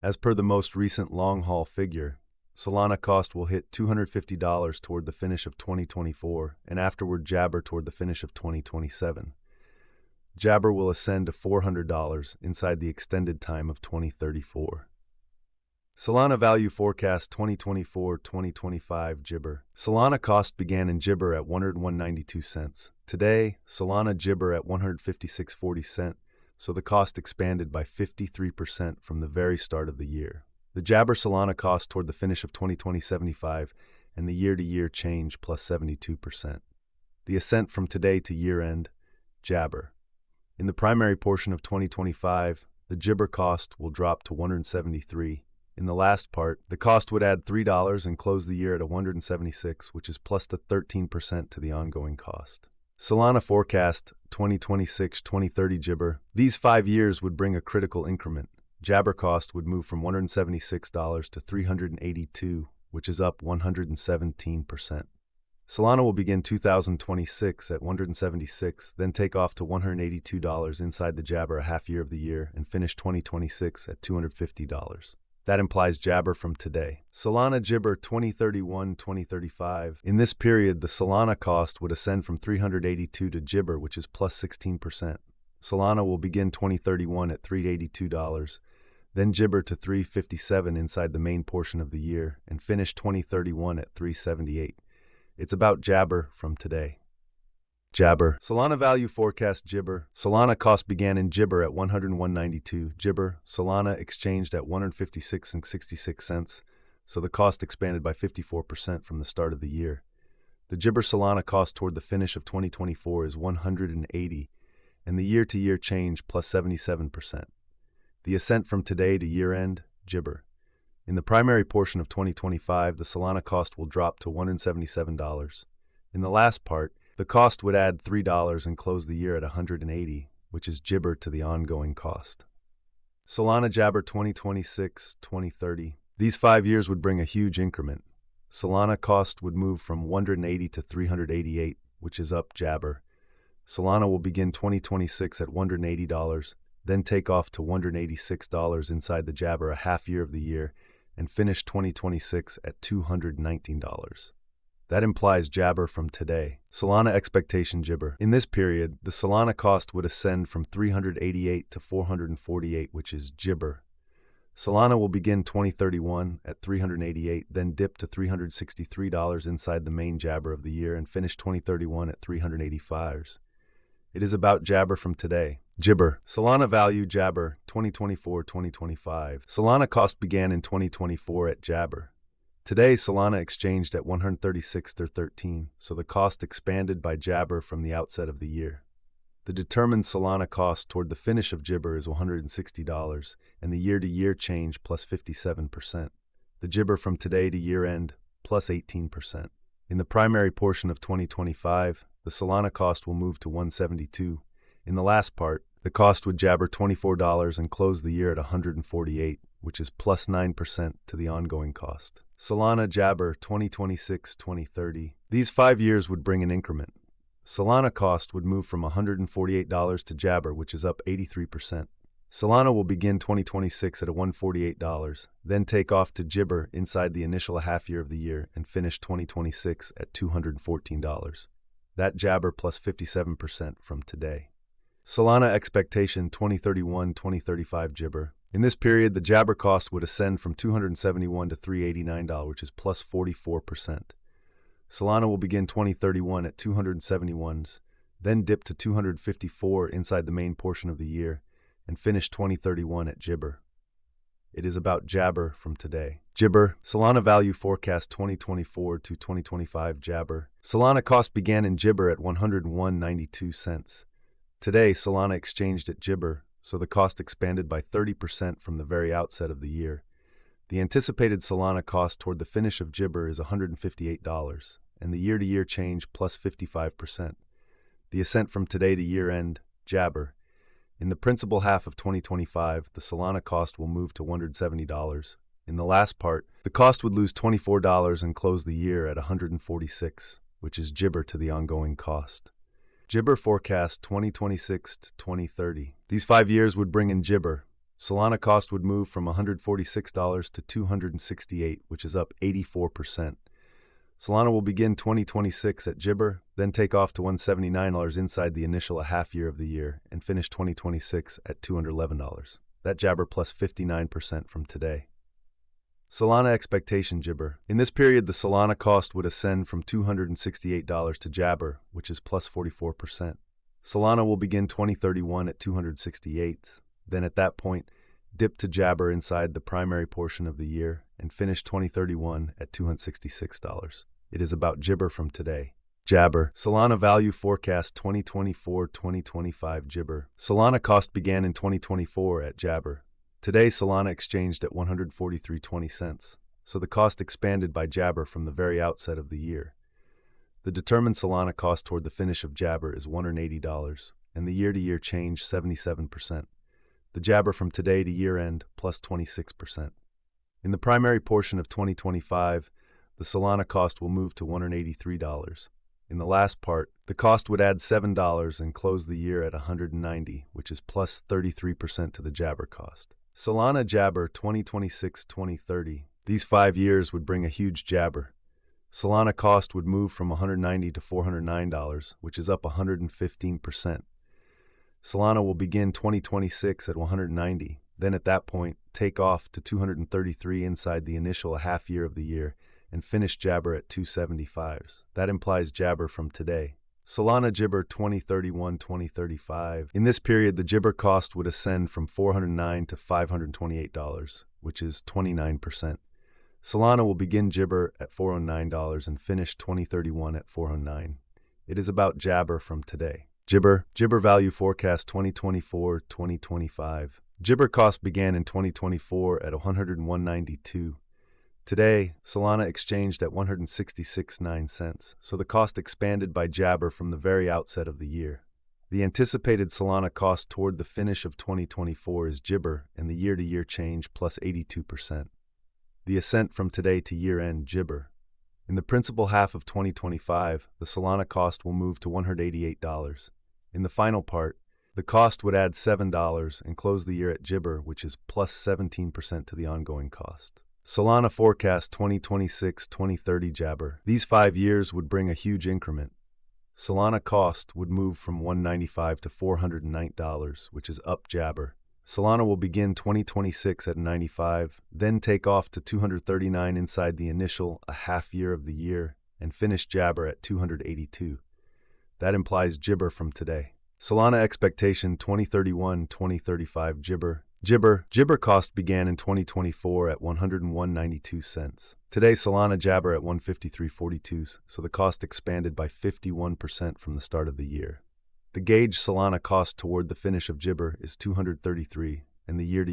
As per the most recent long-haul figure, Solana cost will hit $250 toward the finish of 2024 and afterward jabber toward the finish of 2027. Jabber will ascend to $400 inside the extended time of 2034. Solana Value Forecast 2024-2025 Gibber. Solana cost began in Gibber at 101.92 cents. Today, Solana Gibber at 156.40 cents, so the cost expanded by 53% from the very start of the year. The Jabber Solana cost toward the finish of 2020 75 and the year-to-year change plus 72%. The ascent from today to year-end, Jabber. In the primary portion of 2025, the Gibber cost will drop to 173. In the last part, the cost would add $3 and close the year at 176, which is plus the 13% to the ongoing cost. Solana Forecast 2026-2030 Gibber. These 5 years would bring a critical increment. Jabber cost would move from $176 to $382, which is up 117%. Solana will begin 2026 at 176, then take off to $182 inside the Jabber a half year of the year and finish 2026 at $250. That implies Jabber from today. Solana Gibber 2031-2035. In this period, the Solana cost would ascend from $382 to Gibber, which is plus 16%. Solana will begin 2031 at $382, then Gibber to $357 inside the main portion of the year, and finish 2031 at $378. It's about Jabber from today. Jabber. Solana Value Forecast Gibber. Solana cost began in Gibber at 101.92. Gibber. Solana exchanged at 156.66 cents, so the cost expanded by 54% from the start of the year. The Gibber Solana cost toward the finish of 2024 is 180, and the year-to-year change plus 77%. The ascent from today to year-end, Gibber. In the primary portion of 2025, the Solana cost will drop to $177. In the last part, the cost would add $3 and close the year at 180, which is Gibber to the ongoing cost. Solana Jabber 2026-2030. These 5 years would bring a huge increment. Solana cost would move from 180 to 388, which is up Jabber. Solana will begin 2026 at $180, then take off to $186 inside the Jabber a half year of the year, and finish 2026 at $219. That implies Jabber from today. Solana Expectation Gibber. In this period, the Solana cost would ascend from 388 to 448, which is Gibber. Solana will begin 2031 at 388, then dip to $363 inside the main Jabber of the year and finish 2031 at 385. It is about Jabber from today. Gibber. Solana Value Jabber 2024-2025. Solana cost began in 2024 at Jabber. Today, Solana exchanged at 136.13, so the cost expanded by Jabber from the outset of the year. The determined Solana cost toward the finish of Gibber is $160, and the year-to-year change plus 57%. The Gibber from today to year-end plus 18%. In the primary portion of 2025, the Solana cost will move to 172. In the last part, the cost would Jabber $24 and close the year at 148, which is plus 9% to the ongoing cost. Solana Jabber 2026-2030. These 5 years would bring an increment. Solana cost would move from $148 to Jabber, which is up 83%. Solana will begin 2026 at $148, then take off to Gibber inside the initial half year of the year and finish 2026 at $214. That Jabber plus 57% from today. Solana Expectation 2031-2035 Gibber. In this period, the Jabber cost would ascend from $271 to $389, which is plus 44%. Solana will begin 2031 at 271s, then dip to 254 inside the main portion of the year, and finish 2031 at Gibber. It is about Jabber from today. Gibber. Solana Value Forecast 2024-2025 Jabber. Solana cost began in Gibber at 101.92 cents. Today, Solana exchanged at Gibber, so the cost expanded by 30% from the very outset of the year. The anticipated Solana cost toward the finish of Gibber is $158, and the year-to-year change plus 55%. The ascent from today to year-end, Jabber. In the principal half of 2025, the Solana cost will move to $170. In the last part, the cost would lose $24 and close the year at $146, which is Gibber to the ongoing cost. Gibber Forecast 2026-2030. These 5 years would bring in Gibber. Solana cost would move from $146 to $268, which is up 84%. Solana will begin 2026 at Gibber, then take off to $179 inside the initial half year of the year, and finish 2026 at $211. That jabber plus 59% from today. Solana expectation Gibber. In this period, the Solana cost would ascend from $268 to jabber, which is plus 44%. Solana will begin 2031 at 268, then at that point, dip to jabber inside the primary portion of the year, and finish 2031 at $266. It is about Gibber from today. Jabber. Solana value forecast 2024-2025 Gibber. Solana cost began in 2024 at jabber. Today, Solana exchanged at 143.20 cents, so the cost expanded by jabber from the very outset of the year. The determined Solana cost toward the finish of jabber is $180, and the year-to-year change 77%. The jabber from today to year-end plus 26%. In the primary portion of 2025, the Solana cost will move to $183. In the last part, the cost would add $7 and close the year at $190, which is plus 33% to the jabber cost. Solana jabber 2026-2030. These 5 years would bring a huge jabber. Solana cost would move from $190 to $409, which is up 115%. Solana will begin 2026 at $190, then at that point, take off to $233 inside the initial half year of the year, and finish jabber at $275. That implies jabber from today. Solana Gibber 2031-2035. In this period, the Gibber cost would ascend from $409 to $528, which is 29%. Solana will begin Gibber at $409 and finish 2031 at $409. It is about jabber from today. Gibber value forecast 2024-2025. Gibber cost began in 2024 at $101.92. Today, Solana exchanged at 166.9 cents, so the cost expanded by jabber from the very outset of the year. The anticipated Solana cost toward the finish of 2024 is Gibber, and the year-to-year change plus 82%. The ascent from today to year-end Gibber. In the principal half of 2025, the Solana cost will move to $188. In the final part, the cost would add $7 and close the year at Gibber, which is plus 17% to the ongoing cost. Solana forecast 2026-2030 jabber. These 5 years would bring a huge increment. Solana cost would move from $195 to $409, which is up jabber. Solana will begin 2026 at 95, then take off to 239 inside the initial half year of the year, and finish jabber at 282. That implies Gibber from today. Solana expectation 2031-2035 Gibber cost began in 2024 at 101.92 cents. Today, Solana jabber at 153.42, so the cost expanded by 51% from the start of the year. The gauge Solana cost toward the finish of Gibber is $233, and the year-to-year